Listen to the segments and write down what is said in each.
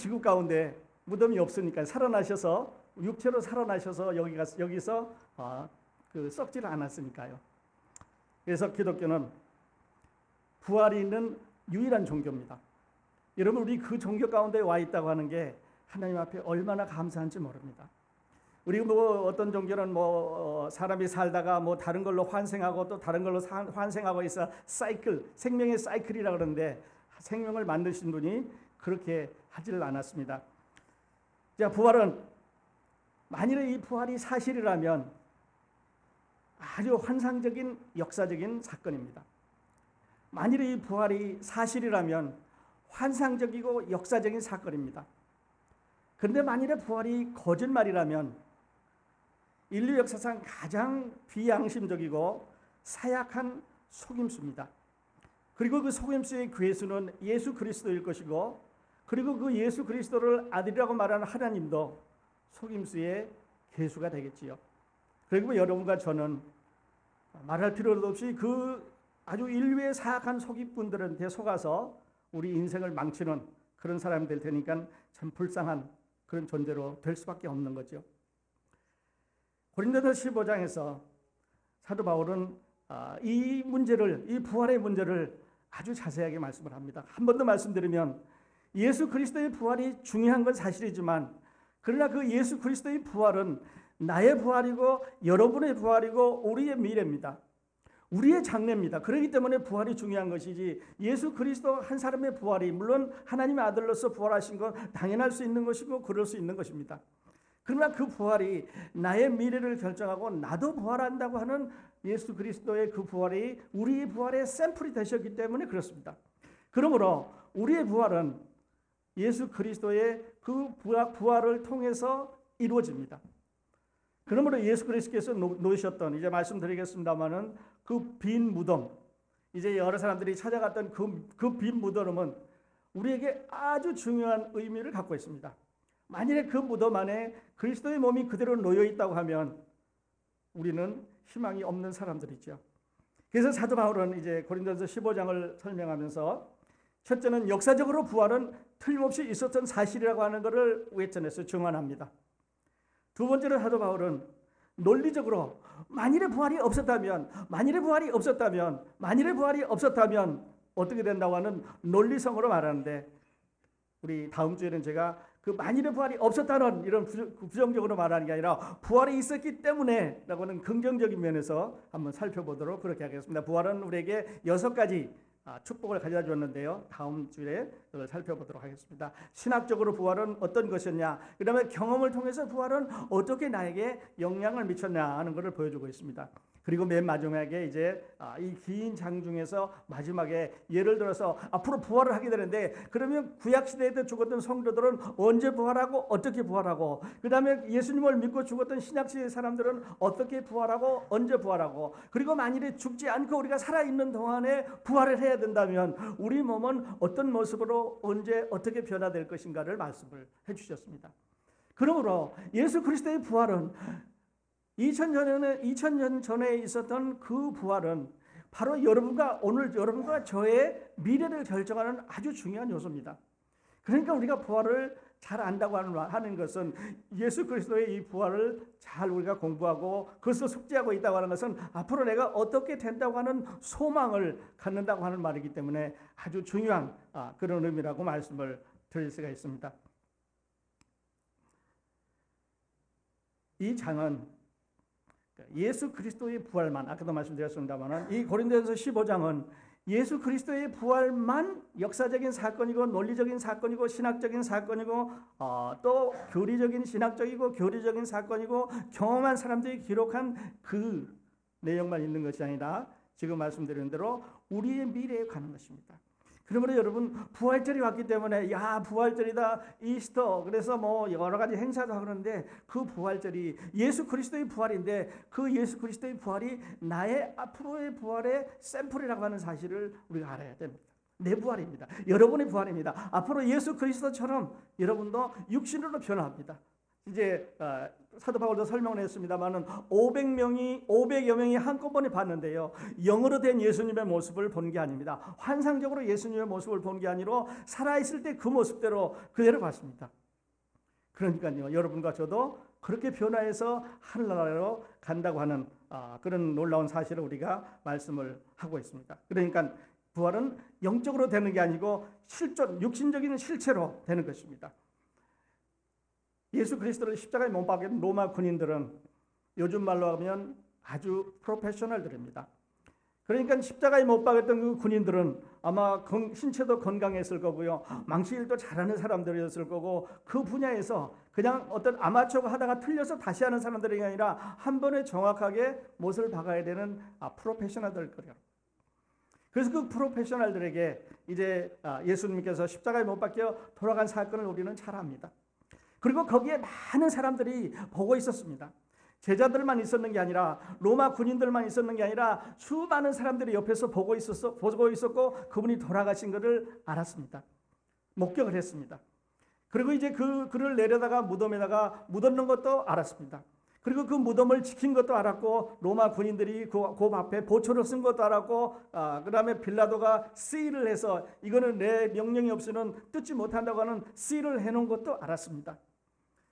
지구 가운데 무덤이 없으니까 살아나셔서 육체로 살아나셔서 여기서 썩지를 않았으니까요. 그래서 기독교는 부활이 있는 유일한 종교입니다. 여러분, 우리 그 종교 가운데 와 있다고 하는 게 하나님 앞에 얼마나 감사한지 모릅니다. 우리 어떤 종교는 사람이 살다가 다른 걸로 환생하고 또 다른 걸로 환생하고 있어 사이클, 생명의 사이클이라 그러는데 생명을 만드신 분이 그렇게 하지를 않았습니다. 자, 부활은 만일에 이 부활이 사실이라면 아주 환상적인 역사적인 사건입니다. 만일에 이 부활이 사실이라면 환상적이고 역사적인 사건입니다. 그런데 만일에 부활이 거짓말이라면 인류 역사상 가장 비양심적이고 사약한 속임수입니다. 그리고 그 속임수의 괴수는 예수 그리스도일 것이고, 그리고 그 예수 그리스도를 아들이라고 말하는 하나님도 속임수의 괴수가 되겠지요. 그리고 여러분과 저는 말할 필요도 없이 그 아주 인류의 사악한 속임꾼들한테 속아서 우리 인생을 망치는 그런 사람이 될 테니까 참 불쌍한 그런 존재로 될 수밖에 없는 거죠. 고린도서 15장에서 사도 바울은 이 부활의 문제를 아주 자세하게 말씀을 합니다. 한 번 더 말씀드리면 예수 그리스도의 부활이 중요한 건 사실이지만, 그러나 그 예수 그리스도의 부활은 나의 부활이고 여러분의 부활이고 우리의 미래입니다. 우리의 장래입니다. 그렇기 때문에 부활이 중요한 것이지, 예수 그리스도 한 사람의 부활이 물론 하나님의 아들로서 부활하신 건 당연할 수 있는 것이고 그럴 수 있는 것입니다. 그러나 그 부활이 나의 미래를 결정하고 나도 부활한다고 하는 예수 그리스도의 그 부활이 우리의 부활의 샘플이 되셨기 때문에 그렇습니다. 그러므로 우리의 부활은 예수 그리스도의 그 부활을 통해서 이루어집니다. 그러므로 예수 그리스도께서 놓으셨던, 이제 말씀드리겠습니다마는 그 빈 무덤, 이제 여러 사람들이 찾아갔던 그 빈 무덤은 우리에게 아주 중요한 의미를 갖고 있습니다. 만일에 그 무덤 안에 그리스도의 몸이 그대로 놓여 있다고 하면 우리는 희망이 없는 사람들이죠. 그래서 사도 바울은 이제 고린도서 15장을 설명하면서 첫째는 역사적으로 부활은 틀림없이 있었던 사실이라고 하는 것을 외쳐내서 증언합니다. 두 번째로 사도 바울은 논리적으로 만일의 부활이 없었다면 어떻게 된다고 하는 논리성으로 말하는데, 우리 다음 주에는 제가 그 만일의 부활이 없었다는 이런 부정적으로 말하는 게 아니라 부활이 있었기 때문에 라고 하는 긍정적인 면에서 한번 살펴보도록 그렇게 하겠습니다. 부활은 우리에게 6가지 축복을 가져다 줬는데요. 다음 주에 그걸 살펴보도록 하겠습니다. 신학적으로 부활은 어떤 것이었냐, 그 다음에 경험을 통해서 부활은 어떻게 나에게 영향을 미쳤냐 하는 것을 보여주고 있습니다. 그리고 맨 마지막에 이제 이 긴 장 중에서 마지막에 예를 들어서 앞으로 부활을 하게 되는데, 그러면 구약시대에 죽었던 성도들은 언제 부활하고 어떻게 부활하고, 그 다음에 예수님을 믿고 죽었던 신약시대 사람들은 어떻게 부활하고 언제 부활하고, 그리고 만일에 죽지 않고 우리가 살아있는 동안에 부활을 해야 된다면 우리 몸은 어떤 모습으로 언제 어떻게 변화될 것인가를 말씀을 해주셨습니다. 그러므로 예수 그리스도의 부활은 2000년 전에 있었던 그 부활은 바로 여러분과 저의 미래를 결정하는 아주 중요한 요소입니다. 그러니까 우리가 부활을 잘 안다고 하는 것은 예수 그리스도의 이 부활을 잘 우리가 공부하고 그것을 숙지하고 있다고 하는 것은 앞으로 내가 어떻게 된다고 하는 소망을 갖는다고 하는 말이기 때문에 아주 중요한 그런 의미라고 말씀을 드릴 수가 있습니다. 이 장은 예수 그리스도의 부활만, 아까도 말씀드렸습니다만 이 고린도전서 15장은 예수 그리스도의 부활만 역사적인 사건이고 논리적인 사건이고 신학적인 사건이고 또 교리적인 신학적이고 교리적인 사건이고 경험한 사람들이 기록한 그 내용만 있는 것이 아니라 지금 말씀드린 대로 우리의 미래에 관한 것입니다. 그러므로 여러분, 부활절이 왔기 때문에 부활절이다, 이스터, 그래서 여러 가지 행사도 하는데 그 부활절이 예수 그리스도의 부활인데 그 예수 그리스도의 부활이 나의 앞으로의 부활의 샘플이라고 하는 사실을 우리가 알아야 됩니다. 내 부활입니다. 여러분의 부활입니다. 앞으로 예수 그리스도처럼 여러분도 육신으로 변화합니다. 이제 사도 바울도 설명을 했습니다만은 500여 명이 한꺼번에 봤는데요. 영으로 된 예수님의 모습을 본 게 아닙니다. 환상적으로 예수님의 모습을 본 게 아니라 살아있을 때 그 모습대로 그대로 봤습니다. 그러니까요, 여러분과 저도 그렇게 변화해서 하늘나라로 간다고 하는 그런 놀라운 사실을 우리가 말씀을 하고 있습니다. 그러니까 부활은 영적으로 되는 게 아니고 육신적인 실체로 되는 것입니다. 예수 그리스도를 십자가에 못 박은 로마 군인들은 요즘 말로 하면 아주 프로페셔널들입니다. 그러니까 십자가에 못 박았던 그 군인들은 아마 신체도 건강했을 거고요. 망치일도 잘하는 사람들이었을 거고, 그 분야에서 그냥 어떤 아마추어가 하다가 틀려서 다시 하는 사람들이 아니라 한 번에 정확하게 못을 박아야 되는 프로페셔널들 거예요. 그래서 그 프로페셔널들에게 이제 예수님께서 십자가에 못 박혀 돌아간 사건을 우리는 잘 압니다. 그리고 거기에 많은 사람들이 보고 있었습니다. 제자들만 있었는 게 아니라 로마 군인들만 있었는 게 아니라 수많은 사람들이 옆에서 보고 있었고 그분이 돌아가신 것을 알았습니다. 목격을 했습니다. 그리고 이제 그를 내려다가 무덤에다가 묻었는 것도 알았습니다. 그리고 그 무덤을 지킨 것도 알았고, 로마 군인들이 그 앞에 보초를 쓴 것도 알았고, 그 다음에 빌라도가 시일을 해서 이거는 내 명령이 없이는 뜯지 못한다고 하는 시일을 해놓은 것도 알았습니다.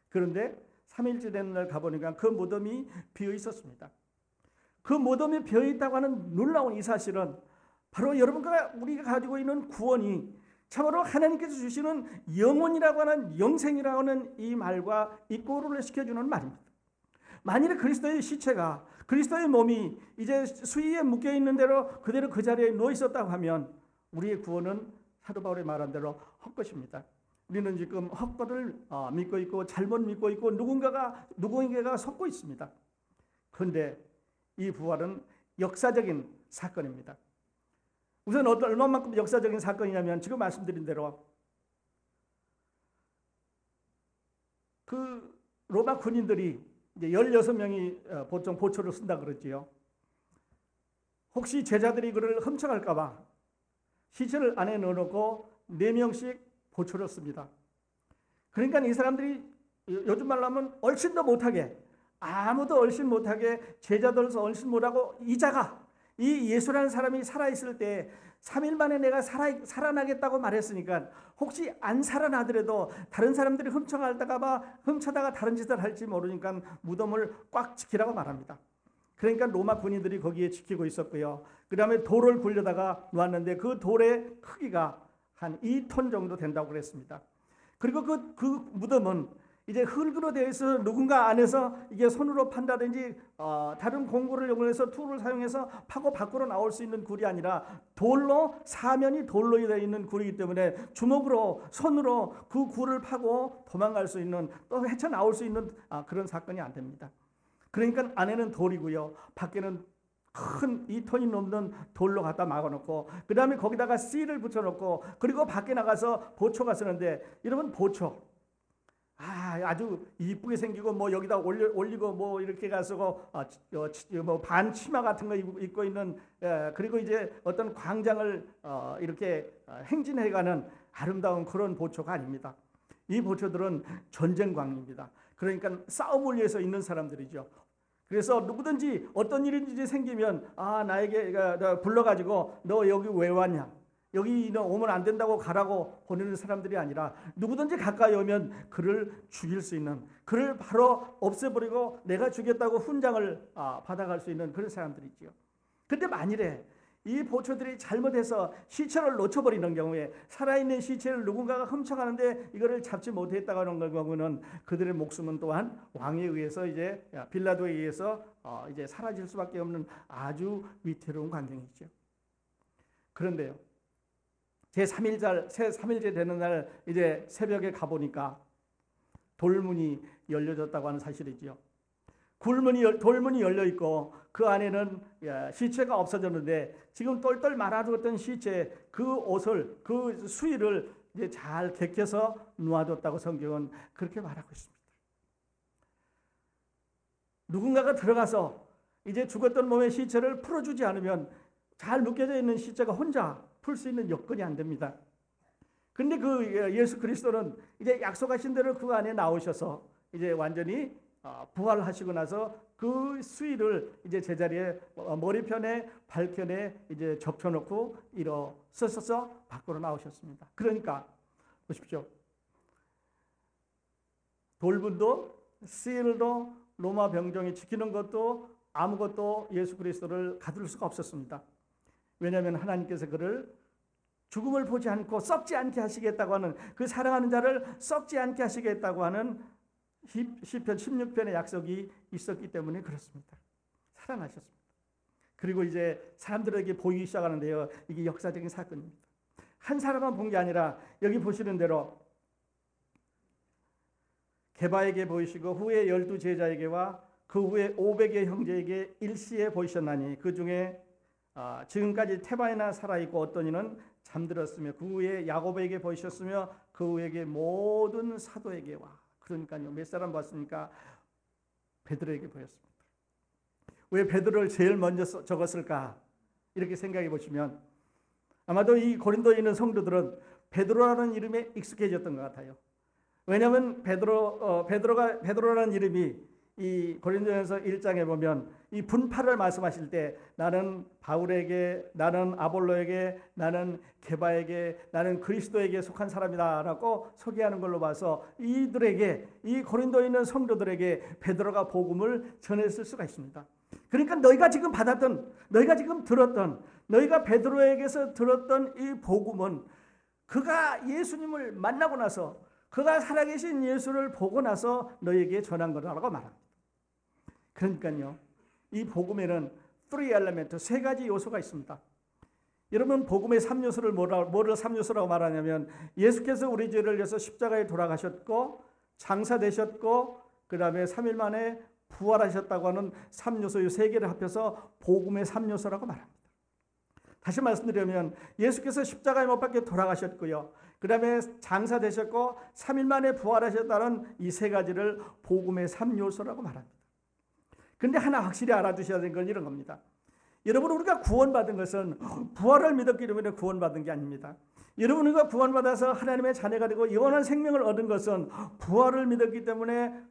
그런데 3일째 되는 날 가보니까 그 무덤이 비어 있었습니다. 그 무덤이 비어 있다고 하는 놀라운 이 사실은 바로 우리가 가지고 있는 구원이 참으로 하나님께서 주시는 영혼이라고 하는, 영생이라고 하는 이 말과 이꼬르를 시켜주는 말입니다. 만일에 그리스도의 시체가, 그리스도의 몸이 이제 수의에 묶여 있는 대로 그대로 그 자리에 누워 있었다고 하면 우리의 구원은 사도 바울이 말한 대로 헛것입니다. 우리는 지금 헛것을 믿고 있고 잘못 믿고 있고 누군가가 속고 있습니다. 그런데 이 부활은 역사적인 사건입니다. 우선 얼마만큼 역사적인 사건이냐면, 지금 말씀드린 대로 그 로마 군인들이 이제 16명이 보통 보초를 쓴다 그러지요. 혹시 제자들이 그를 훔쳐갈까 봐 시체를 안에 넣어놓고 4명씩 보초를 씁니다. 그러니까 이 사람들이 요즘 말로 하면 얼씬도 못하게, 아무도 얼씬 못하게, 제자들도 얼씬 못하고, 이 예수라는 사람이 살아있을 때 3일 만에 내가 살아나겠다고 말했으니까 혹시 안 살아나더라도 다른 사람들이 훔쳐다가 다른 짓을 할지 모르니까 무덤을 꽉 지키라고 말합니다. 그러니까 로마 군인들이 거기에 지키고 있었고요. 그 다음에 돌을 굴려다가 놓았는데 그 돌의 크기가 한 2톤 정도 된다고 그랬습니다. 그리고 그 무덤은 이제 흙으로 되어 있어서 누군가 안에서 이게 손으로 판다든지 다른 공구를 이용해서 툴을 사용해서 파고 밖으로 나올 수 있는 굴이 아니라 사면이 돌로 되어 있는 굴이기 때문에 손으로 그 굴을 파고 도망갈 수 있는, 또 헤쳐나올 수 있는 그런 사건이 안 됩니다. 그러니까 안에는 돌이고요, 밖에는 큰 2톤이 넘는 돌로 갖다 막아놓고, 그 다음에 거기다가 씨를 붙여놓고, 그리고 밖에 나가서 보초가 쓰는데, 여러분 보초 아주 이쁘게 생기고 뭐 여기다 올리고 뭐 이렇게 가서 뭐 반 치마 같은 거 입고 있는, 그리고 이제 어떤 광장을 이렇게 행진해가는 아름다운 그런 보초가 아닙니다. 이 보초들은 전쟁광입니다. 그러니까 싸움을 위해서 있는 사람들이죠. 그래서 누구든지 어떤 일인지 생기면 나에게 불러가지고 너 여기 왜 왔냐, 여기 너 오면 안 된다고 가라고 보내는 사람들이 아니라 누구든지 가까이 오면 그를 죽일 수 있는, 그를 바로 없애버리고 내가 죽였다고 훈장을 받아갈 수 있는 그런 사람들이지요. 그런데 만일에 이 보초들이 잘못해서 시체를 놓쳐버리는 경우에, 살아있는 시체를 누군가가 훔쳐가는데 이거를 잡지 못했다고 하는 경우는 그들의 목숨은 또한 왕에 의해서, 이제 빌라도에 의해서 이제 사라질 수밖에 없는 아주 위태로운 광경이죠. 그런데요, 제 3일째 되는 날 이제 새벽에 가보니까 돌문이 열려졌다고 하는 사실이지요. 돌문이 열려 있고 그 안에는 시체가 없어졌는데, 지금 똘똘 말아두었던 시체, 그 옷을, 그 수의를 이제 잘 개켜서 놓아뒀다고 성경은 그렇게 말하고 있습니다. 누군가가 들어가서 이제 죽었던 몸의 시체를 풀어주지 않으면 잘 묶여져 있는 시체가 혼자 풀 수 있는 여건이 안 됩니다. 근데 그 예수 그리스도는 이제 약속하신 대로 그 안에 나오셔서 이제 완전히 부활하시고 나서 그 수의를 이제 제자리에 머리편에 발편에 이제 접혀놓고 일어서서 밖으로 나오셨습니다. 그러니까 보십시오. 돌문도 시일도 로마 병정이 지키는 것도 아무것도 예수 그리스도를 가둘 수가 없었습니다. 왜냐하면 하나님께서 그를 죽음을 보지 않고 썩지 않게 하시겠다고 하는, 그 사랑하는 자를 썩지 않게 하시겠다고 하는 시편 16편의 약속이 있었기 때문에 그렇습니다. 살아나셨습니다. 그리고 이제 사람들에게 보이기 시작하는데요. 이게 역사적인 사건입니다. 한 사람만 본 게 아니라 여기 보시는 대로 게바에게 보이시고 후에 12 제자에게와 그 후에 500의 형제에게 일시에 보이셨나니 그 중에 지금까지 테바에나 살아있고 어떤 이는 잠들었으며 그 후에 야고보에게 보이셨으며 그 후에 모든 사도에게 와. 그러니까요, 몇 사람 봤습니까? 베드로에게 보였습니다. 왜 베드로를 제일 먼저 적었을까? 이렇게 생각해 보시면 아마도 이 고린도에 있는 성도들은 베드로라는 이름에 익숙해졌던 것 같아요. 왜냐하면 베드로라는 이름이 이 고린도전서 1장에 보면 이 분파를 말씀하실 때 나는 바울에게, 나는 아볼로에게, 나는 게바에게, 나는 그리스도에게 속한 사람이다라고 소개하는 걸로 봐서 이들에게, 이 고린도에 있는 성도들에게 베드로가 복음을 전했을 수가 있습니다. 그러니까 너희가 지금 받았던, 너희가 지금 들었던, 너희가 베드로에게서 들었던 이 복음은 그가 예수님을 만나고 나서, 그가 살아계신 예수를 보고 나서 너희에게 전한 거라고 말합니다. 그러니까요, 이 복음에는 3 엘리멘트, 3가지 요소가 있습니다. 여러분, 복음의 3요소를 뭐를 3요소라고 말하냐면 예수께서 우리 죄를 위해서 십자가에 돌아가셨고 장사되셨고 그 다음에 3일 만에 부활하셨다고 하는 3요소, 이 3개를 합해서 복음의 3요소라고 말합니다. 다시 말씀드리면 예수께서 십자가에 못 박혀 돌아가셨고요, 그 다음에 장사되셨고 3일 만에 부활하셨다는 이 3가지를 복음의 3요소라고 말합니다. 그런데 하나 확실히 알아두셔야 되는 건 이런 겁니다. 여러분, 우리가 구원받은 것은 부활을 믿었기 때문에 구원받은 게 아닙니다. 여러분, 우리가 구원받아서 하나님의 자녀가 되고 영원한 생명을 얻은 것은 부활을 믿었기 때문에,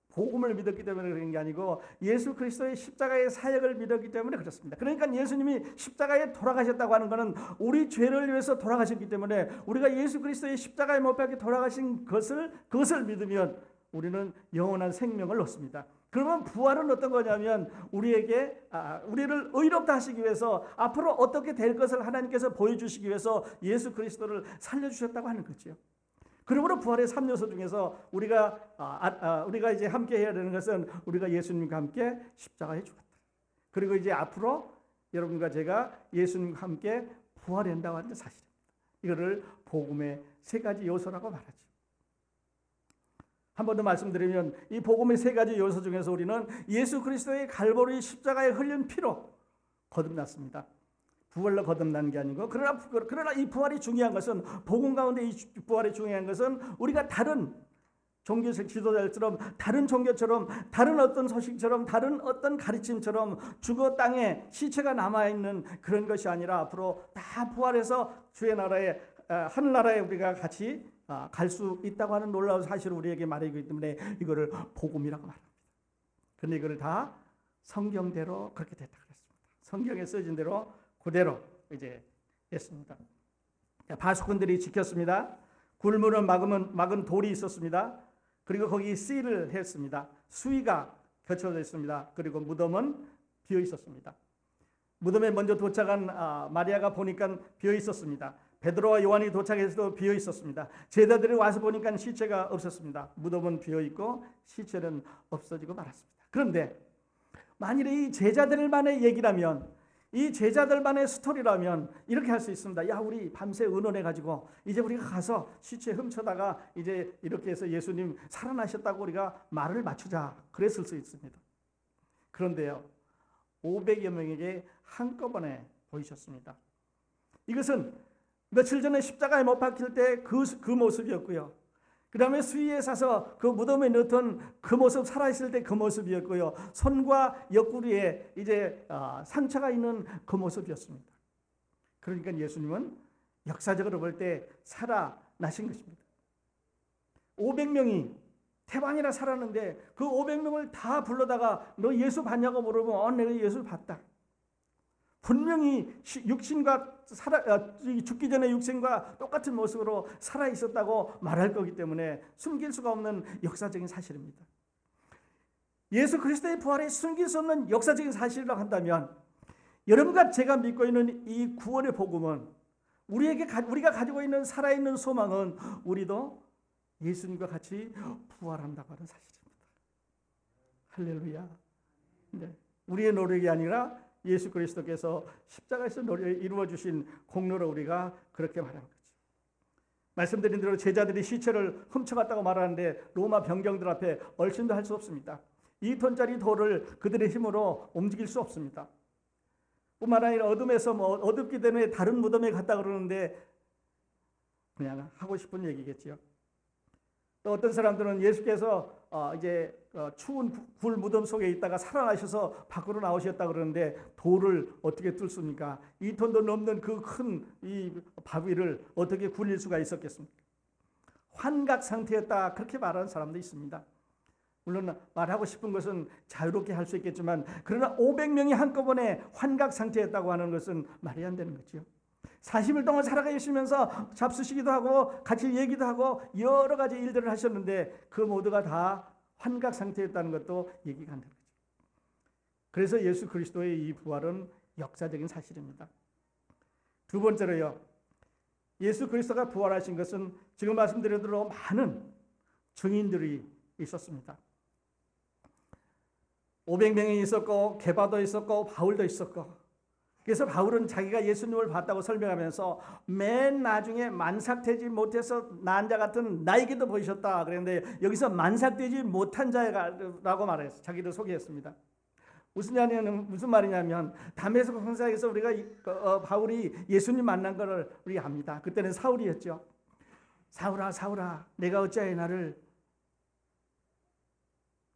복음을 믿었기 때문에 그런 게 아니고 예수 그리스도의 십자가의 사역을 믿었기 때문에 그렇습니다. 그러니까 예수님이 십자가에 돌아가셨다고 하는 것은 우리 죄를 위해서 돌아가셨기 때문에 우리가 예수 그리스도의 십자가에 못 박혀 돌아가신 그것을 믿으면 우리는 영원한 생명을 얻습니다. 그러면 부활은 어떤 거냐면 우리를 의롭다 하시기 위해서 앞으로 어떻게 될 것을 하나님께서 보여주시기 위해서 예수 그리스도를 살려주셨다고 하는 거죠. 그러므로 부활의 3요소 중에서 우리가 이제 함께 해야 되는 것은 우리가 예수님과 함께 십자가에 죽었다. 그리고 이제 앞으로 여러분과 제가 예수님과 함께 부활한다고 하는 사실입니다. 이거를 복음의 3가지 요소라고 말하죠. 한 번 더 말씀드리면 이 복음의 3가지 요소 중에서 우리는 예수 그리스도의 갈보리 십자가에 흘린 피로 거듭났습니다. 부활로 거듭난 게 아니고, 그러나 이 부활이 중요한 것은, 복음 가운데 이 부활이 중요한 것은 우리가 다른 종교적 지도자들처럼, 다른 종교처럼, 다른 어떤 소식처럼, 다른 어떤 가르침처럼 죽어 땅에 시체가 남아있는 그런 것이 아니라 앞으로 다 부활해서 주의 나라에, 하늘나라에 우리가 같이 갈 수 있다고 하는 놀라운 사실을 우리에게 말하기 때문에 이거를 복음이라고 말합니다. 그런데 이거를 다 성경대로 그렇게 됐다 그랬습니다. 성경에 써진 대로 그대로 이제 했습니다. 바수꾼들이 지켰습니다. 굴문은 막은 돌이 있었습니다. 그리고 거기 씨를 했습니다. 수위가 겹쳐져 있습니다. 그리고 무덤은 비어 있었습니다. 무덤에 먼저 도착한 마리아가 보니까 비어 있었습니다. 베드로와 요한이 도착해서도 비어 있었습니다. 제자들이 와서 보니까 시체가 없었습니다. 무덤은 비어 있고 시체는 없어지고 말았습니다. 그런데 만일에 이 제자들만의 얘기라면, 이 제자들만의 스토리라면 이렇게 할 수 있습니다. 야, 우리 밤새 의논해가지고 이제 우리가 가서 시체 훔쳐다가 이제 이렇게 해서 예수님 살아나셨다고 우리가 말을 맞추자, 그랬을 수 있습니다. 그런데요, 500여 명에게 한꺼번에 보이셨습니다. 이것은 며칠 전에 십자가에 못 박힐 때 그 모습이었고요. 그 다음에 수위에 사서 그 무덤에 넣던 그 모습, 살아있을 때 그 모습이었고요. 손과 옆구리에 이제 상처가 있는 그 모습이었습니다. 그러니까 예수님은 역사적으로 볼 때 살아나신 것입니다. 500명이 태반이나 살았는데 그 500명을 다 불러다가 너 예수 봤냐고 물어보면 내가 예수 봤다. 분명히 육신과 죽기 전에 육신과 똑같은 모습으로 살아 있었다고 말할 거기 때문에 숨길 수가 없는 역사적인 사실입니다. 예수 그리스도의 부활이 숨길 수 없는 역사적인 사실이라고 한다면 여러분과 제가 믿고 있는 이 구원의 복음은 우리가 가지고 있는 살아있는 소망은 우리도 예수님과 같이 부활한다고 하는 사실입니다. 할렐루야. 네. 우리의 노력이 아니라 예수 그리스도께서 십자가에서 이루어 주신 공로로 우리가 그렇게 말하는 거죠. 말씀드린 대로 제자들이 시체를 훔쳐갔다고 말하는데 로마 병경들 앞에 얼씬도 할 수 없습니다. 2톤짜리 돌을 그들의 힘으로 움직일 수 없습니다. 뿐만 아니라 어둠에서 어둡기 때문에 다른 무덤에 갔다 그러는데 그냥 하고 싶은 얘기겠지요. 또 어떤 사람들은 예수께서 추운 굴 무덤 속에 있다가 살아나셔서 밖으로 나오셨다 그러는데 돌을 어떻게 뚫습니까? 2톤도 넘는 그 큰 이 바위를 어떻게 굴릴 수가 있었겠습니까? 환각 상태였다 그렇게 말하는 사람도 있습니다. 물론 말하고 싶은 것은 자유롭게 할 수 있겠지만 그러나 500명이 한꺼번에 환각 상태였다고 하는 것은 말이 안 되는 거죠. 40일 동안 살아가시면서 잡수시기도 하고 같이 얘기도 하고 여러 가지 일들을 하셨는데 그 모두가 다 환각 상태였다는 것도 얘기가 안 되는 거죠. 그래서 예수 그리스도의 이 부활은 역사적인 사실입니다. 두 번째로요. 예수 그리스도가 부활하신 것은 지금 말씀드린 대로 많은 증인들이 있었습니다. 500명이 있었고 게바도 있었고 바울도 있었고 그래서 바울은 자기가 예수님을 봤다고 설명하면서 맨 나중에 만삭되지 못해서 난 자 같은 나에게도 보이셨다 그랬는데 여기서 만삭되지 못한 자라고 말했어요. 자기를 소개했습니다. 무슨 말이냐면 담에색 광야에서 우리가 바울이 예수님 만난 것을 우리가 압니다. 그때는 사울이었죠. 사울아 사울아 내가 어찌하여 나를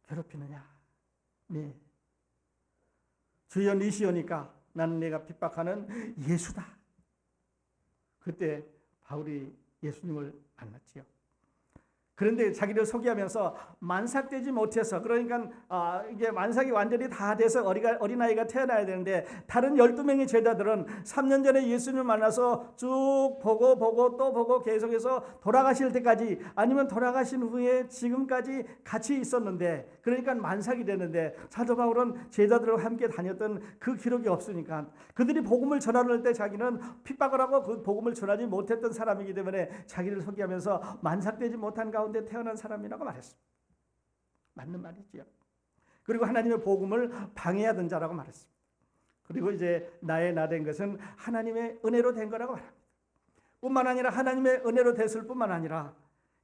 괴롭히느냐. 네. 주여 니시오니까 나는 내가 핍박하는 예수다. 그때 바울이 예수님을 만났지요. 그런데 자기를 소개하면서 만삭되지 못해서 그러니까 이게 만삭이 완전히 다 돼서 어린아이가 태어나야 되는데 다른 12명의 제자들은 3년 전에 예수님을 만나서 쭉 보고 또 보고 계속해서 돌아가실 때까지 아니면 돌아가신 후에 지금까지 같이 있었는데 그러니까 만삭이 되는데 사도 바울은 제자들과 함께 다녔던 그 기록이 없으니까 그들이 복음을 전하는 때 자기는 핍박을 하고 그 복음을 전하지 못했던 사람이기 때문에 자기를 소개하면서 만삭되지 못한 가운데 태어난 사람이라고 말했습니다. 맞는 말이지요. 그리고 하나님의 복음을 방해하던 자라고 말했습니다. 그리고 이제 나의 나 된 것은 하나님의 은혜로 된 거라고 말합니다. 뿐만 아니라 하나님의 은혜로 됐을 뿐만 아니라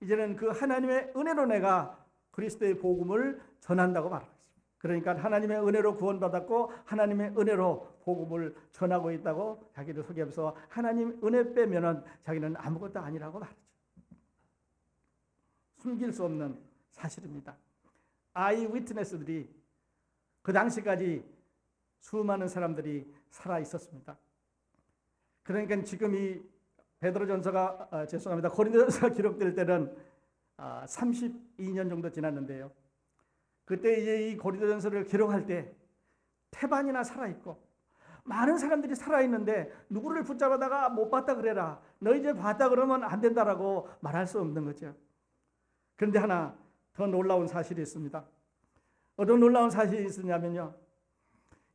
이제는 그 하나님의 은혜로 내가 그리스도의 복음을 전한다고 말합니다. 그러니까 하나님의 은혜로 구원받았고 하나님의 은혜로 복음을 전하고 있다고 자기를 소개하면서 하나님 은혜 빼면은 자기는 아무것도 아니라고 말하죠. 숨길 수 없는 사실입니다. 아이 위트네스들이 그 당시까지 수많은 사람들이 살아 있었습니다. 그러니까 지금 이 베드로전서가 고린도전서가 기록될 때는 32년 정도 지났는데요. 그때 이제 이 고린도전서를 기록할 때 태반이나 살아 있고 많은 사람들이 살아 있는데 누구를 붙잡아다가 못 봤다 그래라. 너 이제 봤다 그러면 안 된다라고 말할 수 없는 거죠. 그런데 하나 더 놀라운 사실이 있습니다. 어떤 놀라운 사실이 있었냐면요.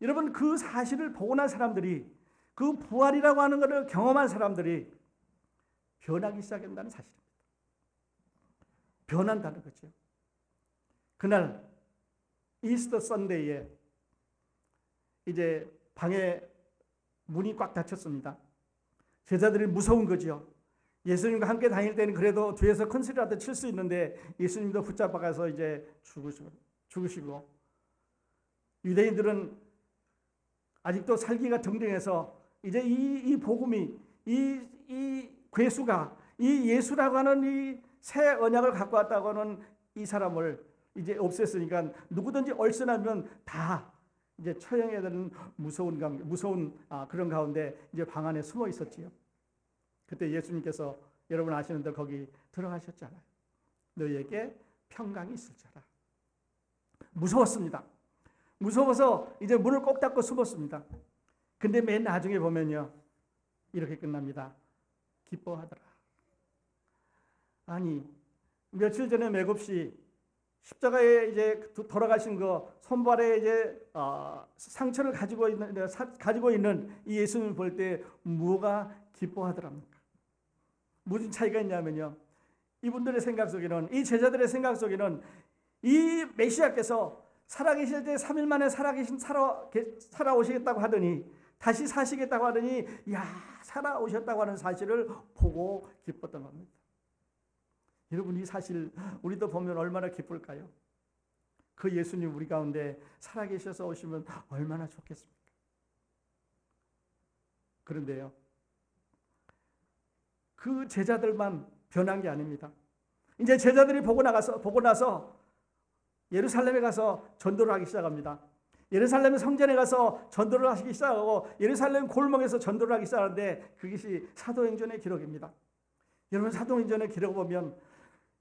여러분 그 사실을 보고 난 사람들이 그 부활이라고 하는 것을 경험한 사람들이 변하기 시작한다는 사실입니다. 변한다는 거죠. 그날 이스터 선데이에 이제 방에 문이 꽉 닫혔습니다. 제자들이 무서운 거죠. 예수님과 함께 다닐 때는 그래도 뒤에서 큰 소리라도 칠 수 있는데 예수님도 붙잡아가서 이제 죽으시고 유대인들은 아직도 살기가 등등해서 이제 이 복음이 이 괴수가 이 예수라고 하는 이 새 언약을 갖고 왔다고 하는 이 사람을 이제 없앴으니까 누구든지 얼씬하면 다 이제 처형해야 되는 무서운 그런 가운데 이제 방 안에 숨어 있었지요. 그때 예수님께서 여러분 아시는 대로 거기 들어가셨잖아요. 너희에게 평강이 있을지어다. 무서웠습니다. 무서워서 이제 문을 꼭 닫고 숨었습니다. 근데 맨 나중에 보면요, 이렇게 끝납니다. 기뻐하더라. 아니, 며칠 전에 맥없이 십자가에 이제 돌아가신 거 손발에 이제 상처를 가지고 있는 이 예수님을 볼 때 뭐가 기뻐하더랍니까? 무슨 차이가 있냐면요, 이분들의 생각 속에는, 이 제자들의 생각 속에는 이 메시아께서 살아계실 때 3일 만에 살아오시겠다고 하더니, 다시 사시겠다고 하더니, 야, 살아오셨다고 하는 사실을 보고 기뻤던 겁니다. 여러분, 이 사실 우리도 보면 얼마나 기쁠까요? 그 예수님 우리 가운데 살아계셔서 오시면 얼마나 좋겠습니까? 그런데요, 그 제자들만 변한 게 아닙니다. 이제 제자들이 보고 나서 예루살렘에 가서 전도를 하기 시작합니다. 예루살렘 성전에 가서 전도를 하기 시작하고 예루살렘 골목에서 전도를 하기 시작하는데, 그것이 사도행전의 기록입니다. 여러분, 사도행전의 기록을 보면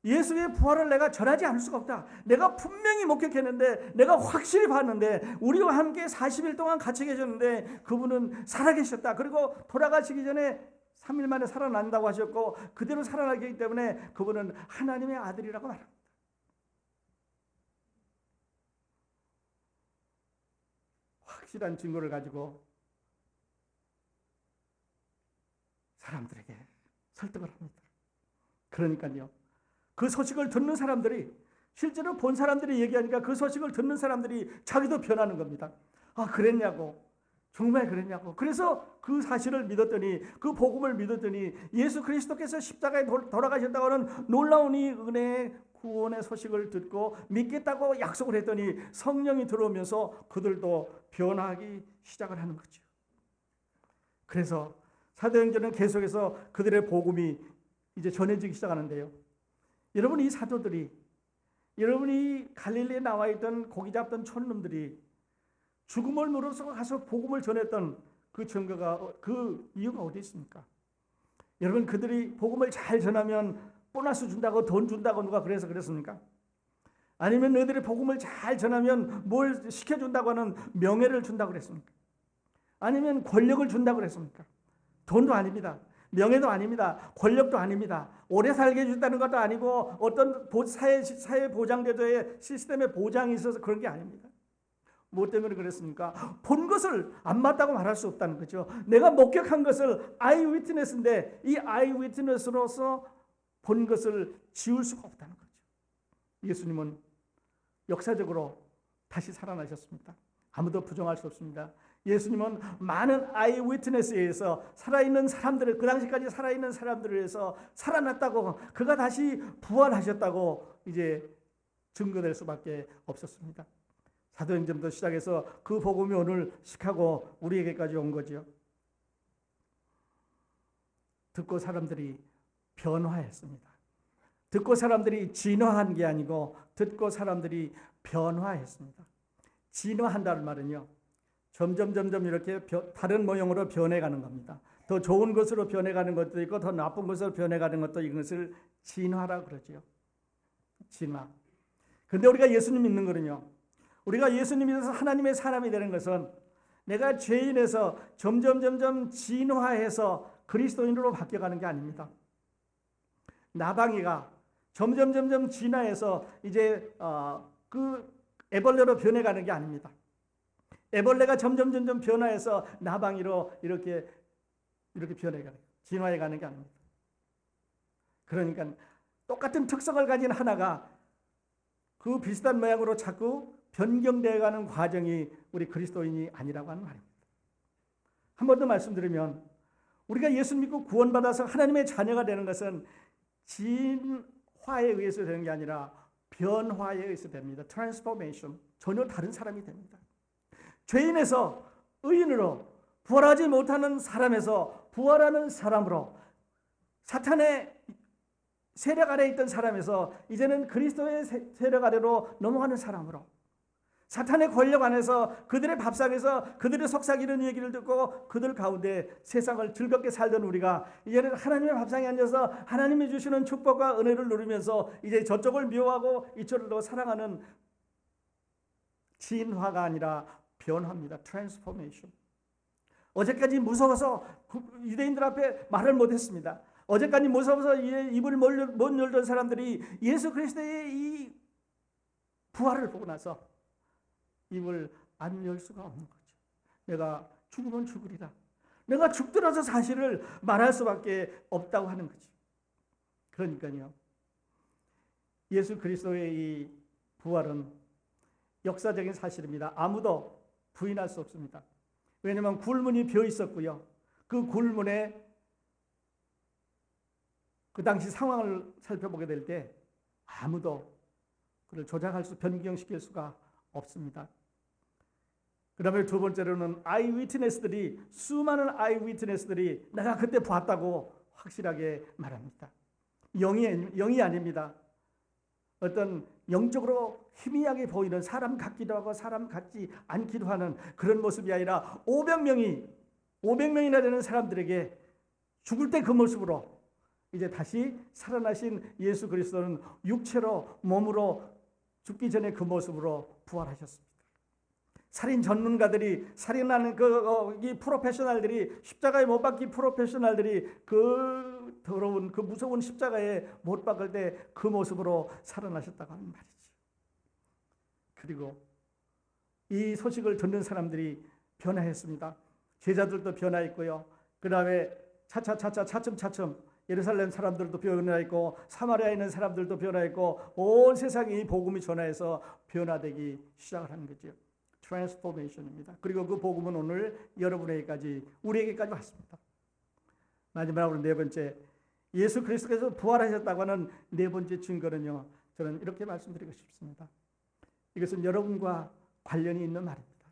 예수의 부활을 내가 전하지 않을 수가 없다. 내가 분명히 목격했는데, 내가 확실히 봤는데, 우리와 함께 40일 동안 같이 계셨는데 그분은 살아계셨다. 그리고 돌아가시기 전에 3일 만에 살아난다고 하셨고, 그대로 살아나기 때문에 그분은 하나님의 아들이라고 말합니다. 확실한 증거를 가지고 사람들에게 설득을 합니다. 그러니까요, 그 소식을 듣는 사람들이, 실제로 본 사람들이 얘기하니까 그 소식을 듣는 사람들이 자기도 변하는 겁니다. 아, 그랬냐고, 정말 그랬냐고. 그래서 그 사실을 믿었더니, 그 복음을 믿었더니, 예수 그리스도께서 십자가에 돌아가셨다고 하는 놀라운 이 은혜의 구원의 소식을 듣고 믿겠다고 약속을 했더니 성령이 들어오면서 그들도 변하기 시작을 하는 거죠. 그래서 사도행전은 계속해서 그들의 복음이 이제 전해지기 시작하는데요, 여러분, 이 사도들이, 여러분이 갈릴리에 나와 있던 고기 잡던 촌놈들이 죽음을 누르서 가서 복음을 전했던 그 증거가, 그 이유가 어디 있습니까? 여러분, 그들이 복음을 잘 전하면 보너스 준다고, 돈 준다고 누가 그래서 그랬습니까? 아니면 너희들이 복음을 잘 전하면 뭘 시켜준다고 하는 명예를 준다고 그랬습니까? 아니면 권력을 준다고 그랬습니까? 돈도 아닙니다. 명예도 아닙니다. 권력도 아닙니다. 오래 살게 해준다는 것도 아니고 어떤 사회 보장제도의 시스템의 보장이 있어서 그런 게 아닙니다. 무엇 때문에 그랬습니까? 본 것을 안 맞다고 말할 수 없다는 거죠. 내가 목격한 것을 아이 위트니스인데, 이 아이 위트니스로서 본 것을 지울 수가 없다는 거죠. 예수님은 역사적으로 다시 살아나셨습니다. 아무도 부정할 수 없습니다. 예수님은 많은 아이 위트니스에 의해서 살아있는 사람들을, 그 당시까지 살아있는 사람들을 위해서 살아났다고, 그가 다시 부활하셨다고 이제 증거될 수밖에 없었습니다. 사도행전부터 시작해서 그 복음이 오늘 시카고 우리에게까지 온 거죠. 듣고 사람들이 변화했습니다. 듣고 사람들이 진화한 게 아니고 듣고 사람들이 변화했습니다. 진화한다는 말은요, 점점 이렇게 다른 모형으로 변해가는 겁니다. 더 좋은 것으로 변해가는 것도 있고 더 나쁜 것으로 변해가는 것도, 이것을 진화라 그러죠. 진화. 근데 우리가 예수님 믿는 거는요, 우리가 예수님 믿어서 하나님의 사람이 되는 것은 내가 죄인에서 점점 진화해서 그리스도인으로 바뀌어가는 게 아닙니다. 나방이가 점점 진화해서 이제 그 애벌레로 변해가는 게 아닙니다. 애벌레가 점점 변화해서 나방이로 이렇게 변해가는, 진화해가는 게 아닙니다. 그러니까 똑같은 특성을 가진 하나가 그 비슷한 모양으로 자꾸 변경되어가는 과정이 우리 그리스도인이 아니라고 하는 말입니다. 한 번 더 말씀드리면, 우리가 예수 믿고 구원받아서 하나님의 자녀가 되는 것은 진화에 의해서 되는 게 아니라 변화에 의해서 됩니다. 트랜스포메이션. 전혀 다른 사람이 됩니다. 죄인에서 의인으로, 부활하지 못하는 사람에서 부활하는 사람으로, 사탄의 세력 아래에 있던 사람에서 이제는 그리스도의 세력 아래로 넘어가는 사람으로, 사탄의 권력 안에서 그들의 밥상에서 그들의 속삭이는 얘기를 듣고 그들 가운데 세상을 즐겁게 살던 우리가 이제는 하나님의 밥상에 앉아서 하나님이 주시는 축복과 은혜를 누리면서 이제 저쪽을 미워하고 이쪽을 더 사랑하는 진화가 아니라 변화입니다. 트랜스포메이션. 어제까지 무서워서 유대인들 앞에 말을 못했습니다. 어제까지 무서워서 입을 못 열던 사람들이 예수 그리스도의 이 부활을 보고 나서 입을 안 열 수가 없는 거죠. 내가 죽으면 죽으리라. 내가 죽더라도 사실을 말할 수밖에 없다고 하는 거죠. 그러니까요. 예수 그리스도의 이 부활은 역사적인 사실입니다. 아무도 부인할 수 없습니다. 왜냐하면 굴문이 비어 있었고요. 그 굴문에 그 당시 상황을 살펴보게 될 때 아무도 그를 조작할 수, 변경시킬 수가 없습니다. 그 다음에 두 번째로는 아이위트네스들이, 수많은 아이위트네스들이 내가 그때 봤다고 확실하게 말합니다. 영이 아닙니다. 어떤 영적으로 희미하게 보이는 사람 같기도 하고 사람 같지 않기도 하는 그런 모습이 아니라 500명이나 되는 사람들에게 죽을 때 그 모습으로 이제 다시 살아나신 예수 그리스도는 육체로 몸으로 죽기 전에 그 모습으로 부활하셨습니다. 살인 전문가들이, 살인하는 이 프로페셔널들이, 십자가에 못 박힌 프로페셔널들이 그 더러운, 그 무서운 십자가에 못 박을 때 그 모습으로 살아나셨다고 하는 말이죠. 그리고 이 소식을 듣는 사람들이 변화했습니다. 제자들도 변화했고요. 그 다음에 차츰 예루살렘 사람들도 변화했고 사마리아에 있는 사람들도 변화했고 온 세상이 이 복음이 전화해서 변화되기 시작을 하는 거죠. 트랜스포메이션입니다. 그리고 그 복음은 오늘 여러분에게까지, 우리에게까지 왔습니다. 마지막으로 네 번째, 예수 그리스도께서 부활하셨다고 하는 네 번째 증거는요, 저는 이렇게 말씀드리고 싶습니다. 이것은 여러분과 관련이 있는 말입니다.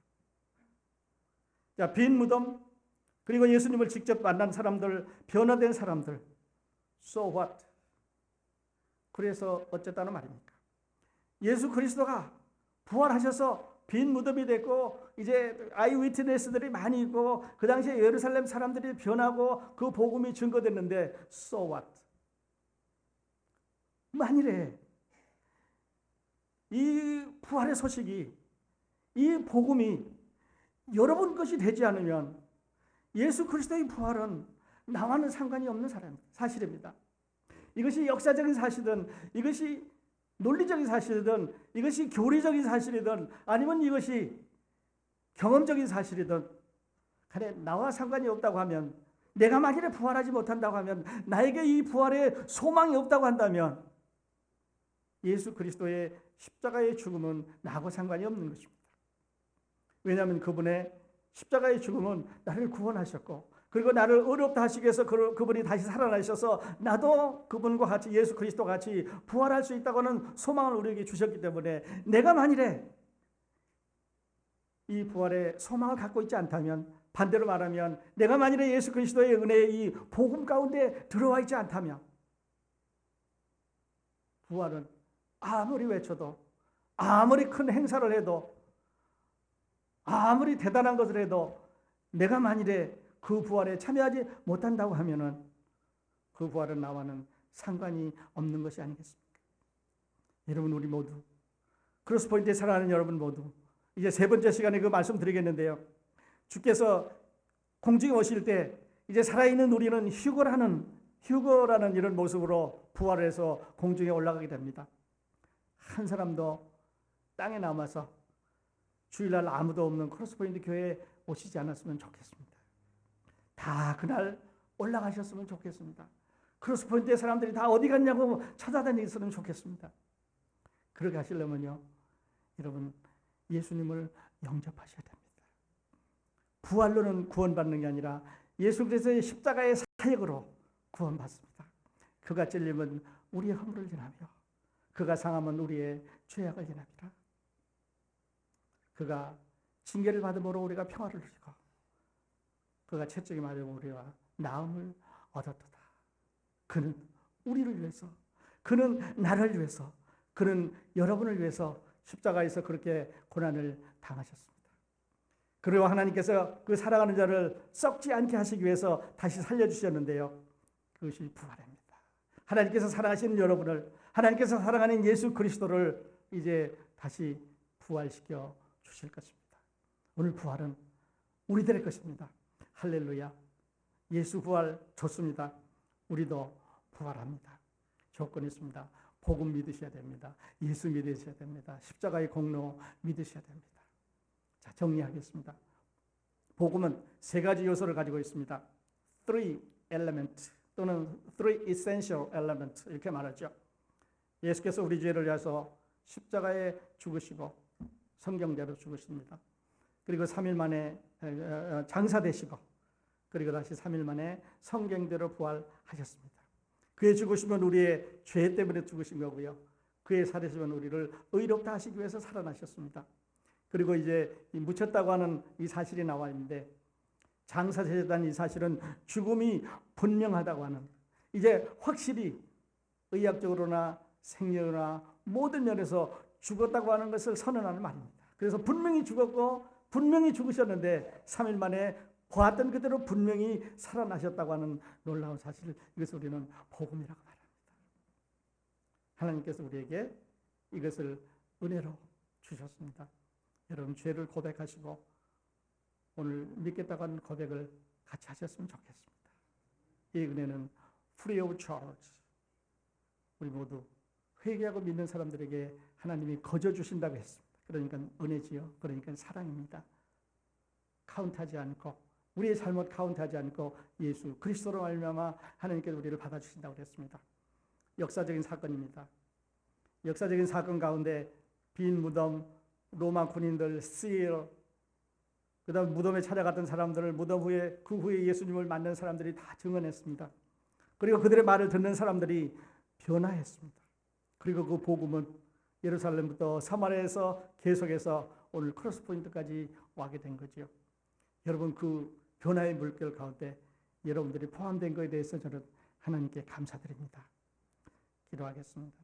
자, 빈 무덤, 그리고 예수님을 직접 만난 사람들, 변화된 사람들, so what? 그래서 어쨌다는 말입니까? 예수 그리스도가 부활하셔서 빈 무덤이 됐고 이제 아이위트네스들이 많이 있고 그 당시에 예루살렘 사람들이 변하고 그 복음이 증거됐는데 so what? 만일에 이 부활의 소식이, 이 복음이 여러분 것이 되지 않으면 예수 그리스도의 부활은 나와는 상관이 없는 사실입니다. 이것이 역사적인 사실이든 이것이 논리적인 사실이든 이것이 교리적인 사실이든 아니면 이것이 경험적인 사실이든 간에 나와 상관이 없다고 하면, 내가 만일에 부활하지 못한다고 하면, 나에게 이 부활에 소망이 없다고 한다면 예수 그리스도의 십자가의 죽음은 나하고 상관이 없는 것입니다. 왜냐하면 그분의 십자가의 죽음은 나를 구원하셨고 그리고 나를 어렵다 하시기 위해서 그분이 다시 살아나셔서 나도 그분과 같이 예수 그리스도와 같이 부활할 수 있다고 하는 소망을 우리에게 주셨기 때문에 내가 만일에 이 부활의 소망을 갖고 있지 않다면, 반대로 말하면 내가 만일에 예수 그리스도의 은혜의 이 복음 가운데 들어와 있지 않다면 부활은 아무리 외쳐도, 아무리 큰 행사를 해도, 아무리 대단한 것을 해도 내가 만일에 그 부활에 참여하지 못한다고 하면은 그 부활은 나와는 상관이 없는 것이 아니겠습니까? 여러분, 우리 모두, 크로스포인트에 살아가는 여러분 모두 이제 세 번째 시간에 그 말씀 드리겠는데요. 주께서 공중에 오실 때 이제 살아있는 우리는 휴거라는 이런 모습으로 부활해서 공중에 올라가게 됩니다. 한 사람도 땅에 남아서 주일날 아무도 없는 크로스포인트 교회에 오시지 않았으면 좋겠습니다. 다 그날 올라가셨으면 좋겠습니다. 크로스포인트의 사람들이 다 어디 갔냐고 찾아다니셨으면 좋겠습니다. 그렇게 하시려면요, 여러분, 예수님을 영접하셔야 됩니다. 부활로는 구원받는 게 아니라 예수 그리스도의 십자가의 사역으로 구원받습니다. 그가 찔림은 우리의 허물을 지나며 그가 상함은 우리의 죄악을 지납니다. 그가 징계를 받음으로 우리가 평화를 누리고 그가 채찍에 맞음으로 우리가 나음을 얻었도다. 그는 우리를 위해서, 그는 나를 위해서, 그는 여러분을 위해서 십자가에서 그렇게 고난을 당하셨습니다. 그리고 하나님께서 그 사랑하는 자를 썩지 않게 하시기 위해서 다시 살려주셨는데요. 그것이 부활입니다. 하나님께서 사랑하시는 여러분을, 하나님께서 사랑하는 예수 그리스도를 이제 다시 부활시켜 주실 것입니다. 오늘 부활은 우리들의 것입니다. 할렐루야. 예수 부활 좋습니다. 우리도 부활합니다. 조건이 있습니다. 복음 믿으셔야 됩니다. 예수 믿으셔야 됩니다. 십자가의 공로 믿으셔야 됩니다. 자, 정리하겠습니다. 복음은 세 가지 요소를 가지고 있습니다. Three element 또는 three essential element 이렇게 말하죠. 예수께서 우리 죄를 위해서 십자가에 죽으시고 성경대로 죽으십니다. 그리고 3일 만에 장사되시고 그리고 다시 3일 만에 성경대로 부활하셨습니다. 그의 죽으심은 우리의 죄 때문에 죽으신 거고요. 그의 살으심은 우리를 의롭다 하시기 위해서 살아나셨습니다. 그리고 이제 묻혔다고 하는 이 사실이 나와 있는데 장사되셨다는 이 사실은 죽음이 분명하다고 하는, 이제 확실히 의학적으로나 생리나 모든 면에서 죽었다고 하는 것을 선언하는 말입니다. 그래서 분명히 죽었고 분명히 죽으셨는데 3일 만에 보았던 그대로 분명히 살아나셨다고 하는 놀라운 사실, 이것을 우리는 복음이라고 말합니다. 하나님께서 우리에게 이것을 은혜로 주셨습니다. 여러분 죄를 고백하시고 오늘 믿겠다고 하는 고백을 같이 하셨으면 좋겠습니다. 이 은혜는 free of charge, 우리 모두 회개하고 믿는 사람들에게 하나님이 거저 주신다고 했습니다. 그러니까 은혜지요. 그러니까 사랑입니다. 카운트하지 않고, 우리의 잘못 카운트하지 않고 예수 그리스도로 말미암아 하나님께서 우리를 받아주신다고 그랬습니다. 역사적인 사건입니다. 역사적인 사건 가운데 빈 무덤, 로마 군인들, 그 다음 무덤에 찾아갔던 사람들을, 무덤 후에 그 후에 예수님을 만난 사람들이 다 증언했습니다. 그리고 그들의 말을 듣는 사람들이 변화했습니다. 그리고 그 복음은 예루살렘부터 사마리아에서 계속해서 오늘 크로스 포인트까지 와게 된 거죠. 여러분, 그 변화의 물결 가운데 여러분들이 포함된 것에 대해서 저는 하나님께 감사드립니다. 기도하겠습니다.